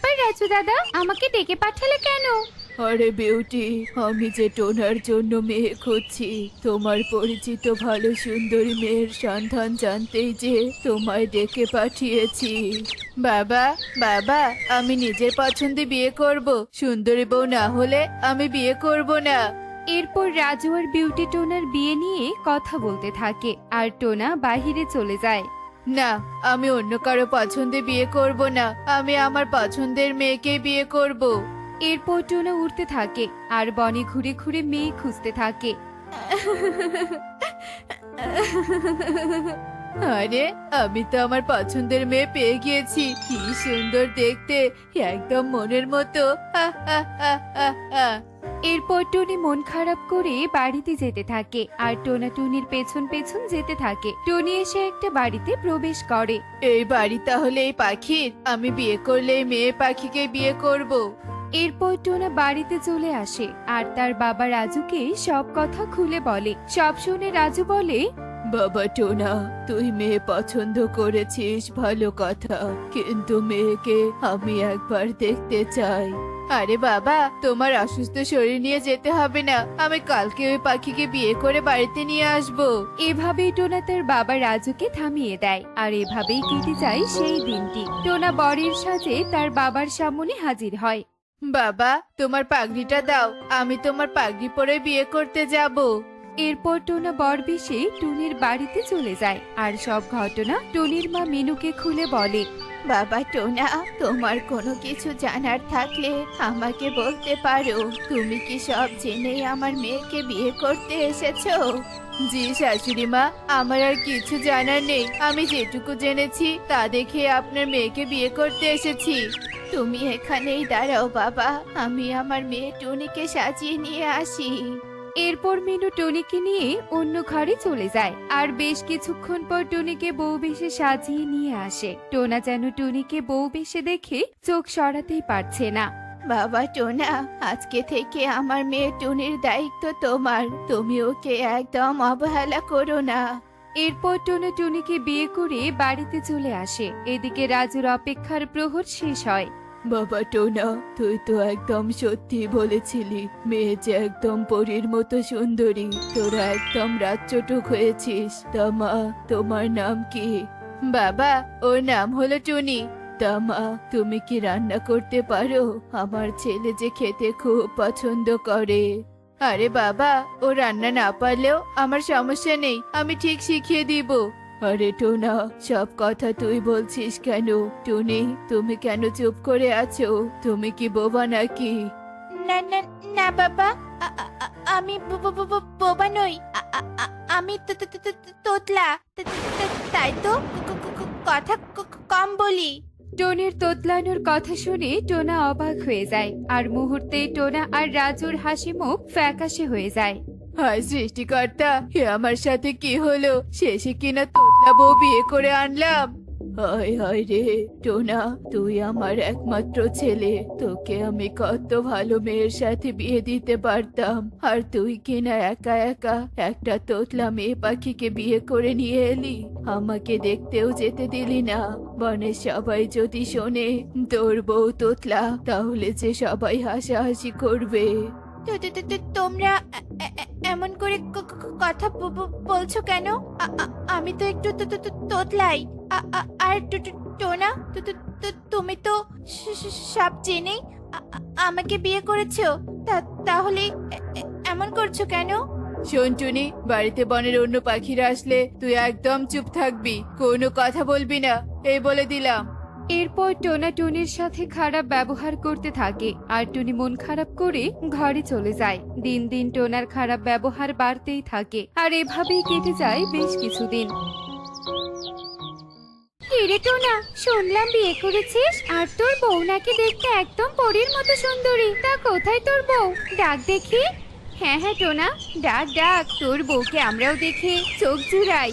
ব্যাপার রাজু দাদা, আমাকে ডেকে পাঠালে কেন? আরে বিউটি, আমি যে টোনার জন্য মেয়ে খুঁজছি। তোমার পরিচিত ভালো সুন্দরী মেয়ের সন্ধান জানতেই যে তোমায় ডেকে পাঠিয়েছি। বাবা, বাবা, আমি নিজের পছন্দে বিয়ে করব। সুন্দরী বউ না হলে আমি বিয়ে করব না। এরপর রাজু আর বিউটি টোনার বিয়ে নিয়ে কথা বলতে থাকে আর টোনা বাহিরে চলে যায়। না, আমি অন্য কারো পছন্দে বিয়ে করব না। আমি আমার পছন্দের মেয়েকে বিয়ে করব। এরপর টোনা উড়তে থাকে আর বনে ঘুরে ঘুরে মেয়ে খুঁজতে থাকে। আরে, আমি তো আমার পছন্দের মেয়ে পেয়ে গিয়েছি। কি সুন্দর দেখতে, একদম মনের মতো। এরপর টুনি মন খারাপ করে বাড়িতে যেতে থাকে আর টোনা টুনির পেছন পেছন যেতে থাকে। টুনি এসে একটা বাড়িতে প্রবেশ করে। এই বাড়ি তাহলে এই পাখির? আমি বিয়ে করলে এই মেয়ে পাখিকে বিয়ে করব। এরপর টোনা বাড়িতে চলে আসে আর তার বাবা রাজুকে সব কথা খুলে বলে। সব শুনে রাজু বলে, বাবা টোনা, তুই মেয়ে পছন্দ করেছিস, ভালো কথা, কিন্তু মেয়েকে আমি একবার দেখতে চাই। আরে বাবা, তোমার অসুস্থ শরীর নিয়ে যেতে হবে না। আমি কালকে ওই পাখিকে বিয়ে করে বাড়িতে নিয়ে আসবো। এভাবেই টোনা তার বাবা রাজুকে থামিয়ে দেয় আর এভাবেই কেটে যায় সেই দিনটি। টোনা বরের সাজে তার বাবার সামনে হাজির হয়। বাবা, তোমার পাগড়িটা দাও, আমি তোমার পাগড়ি পরে বিয়ে করতে যাব। এরপর টোনা বরবেশে টুনির বাড়িতে চলে যায় আর সব ঘটনা টুনির মা মিনুকে খুলে বলে। বাবা টোনা, তোমার কোনো কিছু জানার থাকলে আমাকে বলতে পারো। তুমি কি সব জেনে আমার মেয়েকে বিয়ে করতে এসেছো? জি শাশুড়ি মা, আমার আর কিছু জানার নেই। আমি যেটুকু জেনেছি তা দেখে আপনার মেয়েকে বিয়ে করতে এসেছি। তুমি এখানেই দাঁড়াও বাবা, আমি আমার মেয়ে টুনিকে সাজিয়ে নিয়ে আসি। এরপর মিনু টুনিকে নিয়ে অন্য ঘরে চলে যায় আর বেশ কিছুক্ষণ পর টুনিকে বউ বেশে সাজিয়ে নিয়ে আসে। টোনা যেন টুনিকে বউ বেশে দেখে চোখ সরাতেই পারছে না। বাবা টোনা, আজকে থেকে আমার মেয়ে টুনির দায়িত্ব তোমার। তুমি ওকে একদম অবহেলা করো না। এরপর টোনা টুনিকে বিয়ে করে বাড়িতে চলে আসে। এদিকে রাজুর অপেক্ষার প্রহর শেষ হয়। বাবা টোনা, তুই তো একদম সত্যি বলেছিলি, মেয়ে যে একদম পরীর মতো সুন্দরী। তোরা একদম রাজচটুক হয়েছিস। তা মা, তোমার নাম কি? বাবা, ওর নাম হলো টুনি। তা মা, তুমি কি রান্না করতে পারো? আমার ছেলে যে খেতে খুব পছন্দ করে। আরে বাবা, ও রান্না না পারলেও আমার সমস্যা নেই, আমি ঠিক শিখিয়ে দিব। আরে টোনা, সব কথা তুই বলছিস কেন? টুনি, তুমি কেন চুপ করে আছো? তুমি কি বোবা নাকি? না না না বাবা, আমি বোবা নই। আমি তোতলা। তাই তো কথা কম বলি। টনির তোতলানোর কথা শুনে টোনা অবাক হয়ে যায় আর মুহূর্তেই টোনা আর রাজুর হাসি মুখ ফ্যাকাশে হয়ে যায়। হায় সৃষ্টিকর্তা, এ আমার সাথে কি হলো? শেষে কিনা তোতলা বউ বিয়ে করে আনলাম। হায় হায় রে টোনা, তুই আমার একমাত্র ছেলে। তোকে আমি কত ভালো মেয়ের সাথে বিয়ে দিতে পারতাম, আর তুই কিনা একা একা একটা তোতলা মেয়ে পাখিকে বিয়ে করে নিয়ে এলি। আমাকে দেখতেও যেতে দিলি না। বনের সবাই যদি শোনে তোর বউ তোতলা, তাহলে যে সবাই হাসাহাসি করবে। তোমরা এমন করে কথা বলছো কেন? আমি তো একটু তোতলাই। আর টোনা, তুমি তো সব জেনেই আমাকে বিয়ে করেছো। তাহলে এমন করছো কেন? শোন টুনি, বাড়িতে বনের অন্য পাখিরা আসলে তুই একদম চুপ থাকবি, কোনো কথা বলবি না, এই বলে দিলাম। এরপর টোনা টুনির সাথে খারাপ ব্যবহার করতে থাকে আর টুনি মন খারাপ করে ঘরে চলে যায়। দিন দিন টোনার খারাপ ব্যবহার বাড়তেই থাকে আর এভাবেই কেটে যায় বেশ কিছুদিন। হিরে টোনা, শুনলাম বিয়ে করেছিস আর তোর বউ নাকি দেখতে একদম পরীর মতো সুন্দরী। তা কোথায় তোর বউ? ডাক দেখি। হ্যাঁ হ্যাঁ টোনা, ডাক ডাক, তোর বউকে আমরাও দেখে চোখ জুড়াই।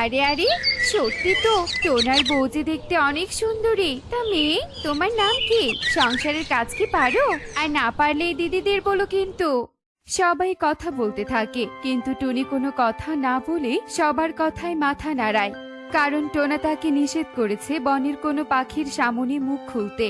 আরে আরে, সত্যি তো, টোনার বউ যে দেখতে অনেক সুন্দরী। তা মেয়ে, তোমার নাম কি? সংসারের কাজ কি পারো? আর না পারলে দিদিদের বলো কিন্তু। সবাই কথা বলতে থাকে কিন্তু টুনি কোনো কথা না বলে সবার কথায় মাথা নাড়ায়। কারণ টোনা তাকে নিষেধ করেছে বনের কোনো পাখির সামনে মুখ খুলতে।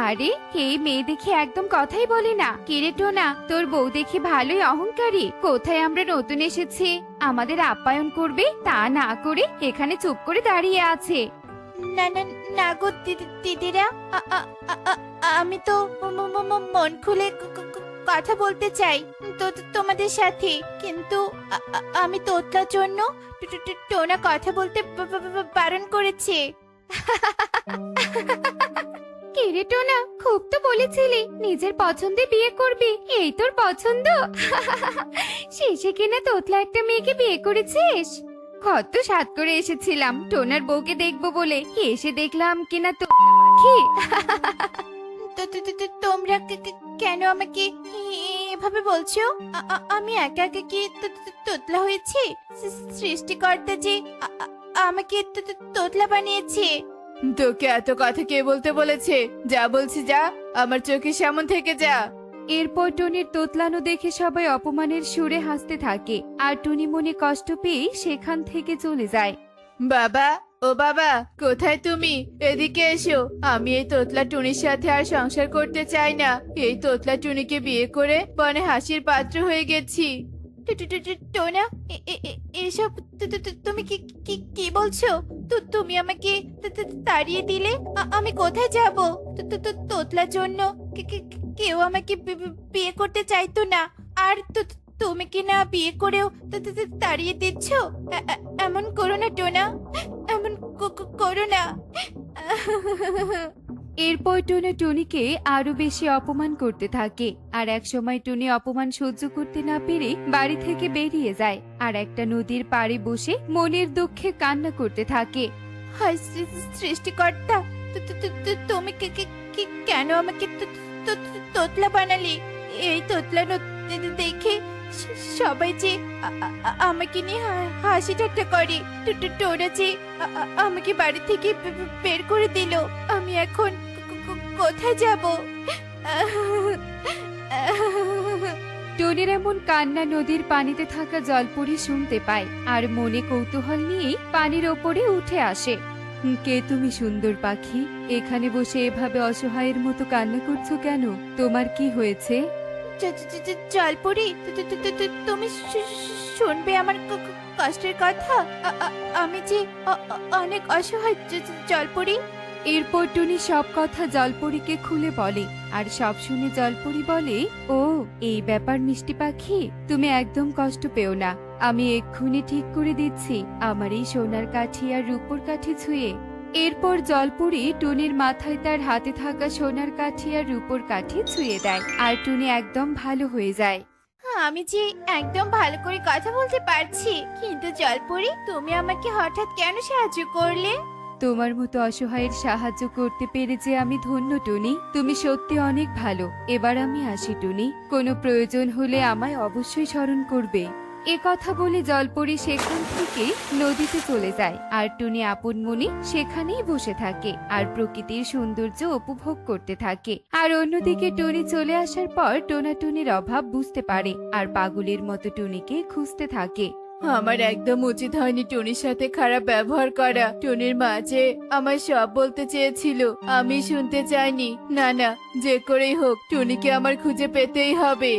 আরে এই মেয়ে দেখে একদম কথাই বলে না। কিরে টোনা, তোর বউ দেখে ভালোই অহংকারী। কোথায় আমরা নতুন এসেছি, আমাদের আপ্যায়ন করবে, তা না করে এখানে চুপ করে দাঁড়িয়ে আছে। না না না গো দিদিরা, আমি তো মন খুলে কথা বলতে চাই তো তোমাদের সাথে, কিন্তু আমি তোতলার জন্য টোনা কথা বলতে বারণ করেছে। কিরে টোনা, খুব তো বলেছিলি নিজের পছন্দে বিয়ে করবি, এই তোর পছন্দ? শেষে কিনা তোতলা একটা মেয়েকে বিয়ে করেছিস। কত সাত করে এসেছিলাম টোনার বউকে দেখবো বলে, এসে দেখলাম কিনা তোতলা পাখি। তোমরা কেন আমাকে এভাবে বলছো? আমি একা একা কি তোতলা হয়েছি? সৃষ্টিকর্তা যে আমাকে তোতলা বানিয়েছে। তোকে এত কথা কে বলতে বলেছে? যা বলছি যা, আমার চোখের সামন থেকে যা। এরপর টুনির তোতলানো দেখে সবাই অপমানের সুরে হাসতে থাকে, আর টুনি মনে কষ্ট পেয়ে সেখান থেকে চলে যায়। বাবা, ও বাবা, কোথায় তুমি? এদিকে এসো। আমি এই তোতলা টুনির সাথে আর সংসার করতে চাই না। এই তোতলা টুনিকে বিয়ে করে বনে হাসির পাত্র হয়ে গেছি। টোনা, এসব তুমি কি কি কি বলছো? তুমি আমাকে তাড়িয়ে দিলে, আমি কোথায় যাব? তোতলার জন্য কেউ আমাকে বিয়ে করতে চাইতো না, আর তুমি কি না বিয়ে করেও তাড়িয়ে দিচ্ছ? এমন করো না টোনা, এমন করো না। এরপর টোনা টুনিকে আরো বেশি অপমান করতে থাকে, আর এক সময় টুনি অপমান সহ্য করতে না পেরে বাড়ি থেকে বেরিয়ে যায়, আর একটা নদীর পাড়ে বসে মনের দুঃখে কান্না করতে থাকে। হায় সৃষ্টিকর্তা, তুমি কেন আমাকে তোতলা বানালি? এই তোতলা দেখে সবাই যে আমাকে নিয়ে হাসি ঠাট্টা করে। টোনা যে আমাকে বাড়ি থেকে বের করে দিল। আমি এখন কোথায় যাব? টুনির এমন কান্না নদীর পানিতে থাকা জলপরি শুনতে পায়, আর মনে কৌতূহল নিয়ে পানির ওপরে উঠে আসে। কে তুমি সুন্দর পাখি? এখানে বসে এভাবে অসহায়ের মতো কান্না করছো কেন? তোমার কি হয়েছে? জলপরি, তুমি শুনবে আমার কষ্টের কথা। আমি যে অনেক অসহায় জলপরি। এরপর টুনি সব কথা জলপরীকে খুলে বলে, আর সব শুনে জলপরি বলে, ও এই ব্যাপার মিষ্টি পাখি, তুমি একদম কষ্ট পেও না। আমি এক্ষুনি ঠিক করে দিচ্ছি আমার এই সোনার কাঠি আর রূপোর কাঠি ছুঁয়ে। এরপর জলপরি টুনির মাথায় তার হাতে থাকা সোনার কাঠি আর রূপোর কাঠি ছুঁয়ে দেয়, আর টুনি একদম ভালো হয়ে যায়। আমি যে একদম ভালো করে কথা বলতে পারছি, কিন্তু জলপরি তুমি আমাকে হঠাৎ কেন সাহায্য করলে? তোমার মতো অসহায়ের সাহায্য করতে পেরে যে আমি ধন্য টুনি। তুমি সত্যি অনেক ভালো। এবার আমি আসি টুনি, কোনো প্রয়োজন হলে আমায় অবশ্যই স্মরণ করবে। এ কথা বলে জলপরি সেখান থেকে নদীতে চলে যায়, আর টুনি আপন মনে সেখানেই বসে থাকে আর প্রকৃতির সৌন্দর্য উপভোগ করতে থাকে। আর অন্যদিকে টুনি চলে আসার পর টোনা টুনির অভাব বুঝতে পারে, আর পাগলের মতো টুনিকে খুঁজতে থাকে। আমার একদম উচিত হয়নি টুনির সাথে খারাপ ব্যবহার করা। টুনির মা যে আমার সব বলতে চেয়েছিল, আমি শুনতে চাইনি। না না, যে করেই হোক টুনিকে আমার খুঁজে পেতেই হবে।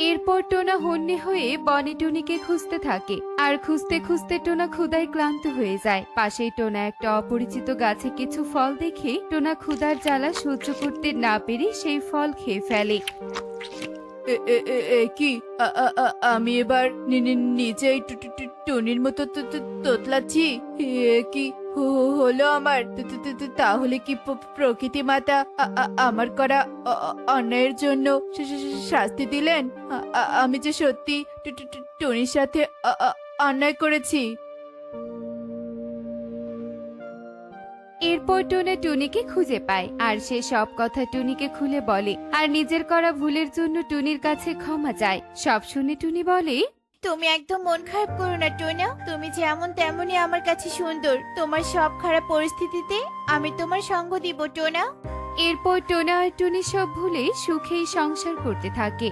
এরপর টোনা হন্যে হয়ে বনে টুনিকে খুঁজতে থাকে, আর খুঁজতে খুঁজতে টোনা ক্ষুধায় ক্লান্ত হয়ে যায়। পাশেই টোনা একটা অপরিচিত গাছে কিছু ফল দেখে টোনা ক্ষুধার জ্বালা সহ্য করতে না পেরে সেই ফল খেয়ে ফেলে। কি আমি এবার নিজেই টুনির মতো তোতলাচ্ছি? কি হলো আমার? তাহলে কি প্রকৃতি মাতা আমার করা অন্যায়ের জন্য শাস্তি দিলেন? আমি যে সত্যি টুনির সাথে অন্যায় করেছি। এরপর টোনা টুনিকে খুঁজে পায়, আর সে সব কথা টুনিকে খুলে বলে, আর নিজের করা ভুলের জন্য টুনির কাছে ক্ষমা চায়। সব শুনে টুনি বলে, তুমি একদম মন খারাপ করো না টোনা, তুমি যেমন তেমনই আমার কাছে সুন্দর। তোমার সব খারাপ পরিস্থিতিতে আমি তোমার সঙ্গ দিব টোনা। এরপর টোনা আর টুনি সব ভুলে সুখেই সংসার করতে থাকে।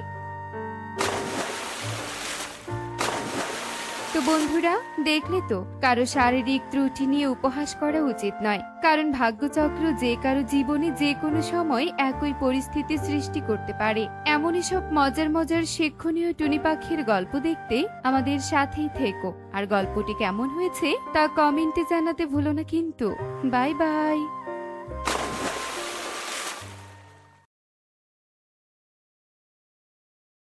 তো বন্ধুরা, দেখলে তো, কারো শারীরিক ত্রুটি নিয়ে উপহাস করা উচিত নয়, কারণ ভাগ্যচক্র যে কারো জীবনে যে কোনো সময় একই পরিস্থিতি সৃষ্টি করতে পারে। এমনই সব মজার মজার শিক্ষণীয় টুনি পাখির গল্প দেখতে আমাদের সাথেই থেকো। আর গল্পটি কেমন হয়েছে তা কমেন্টে জানাতে ভুলো না কিন্তু। Bye bye.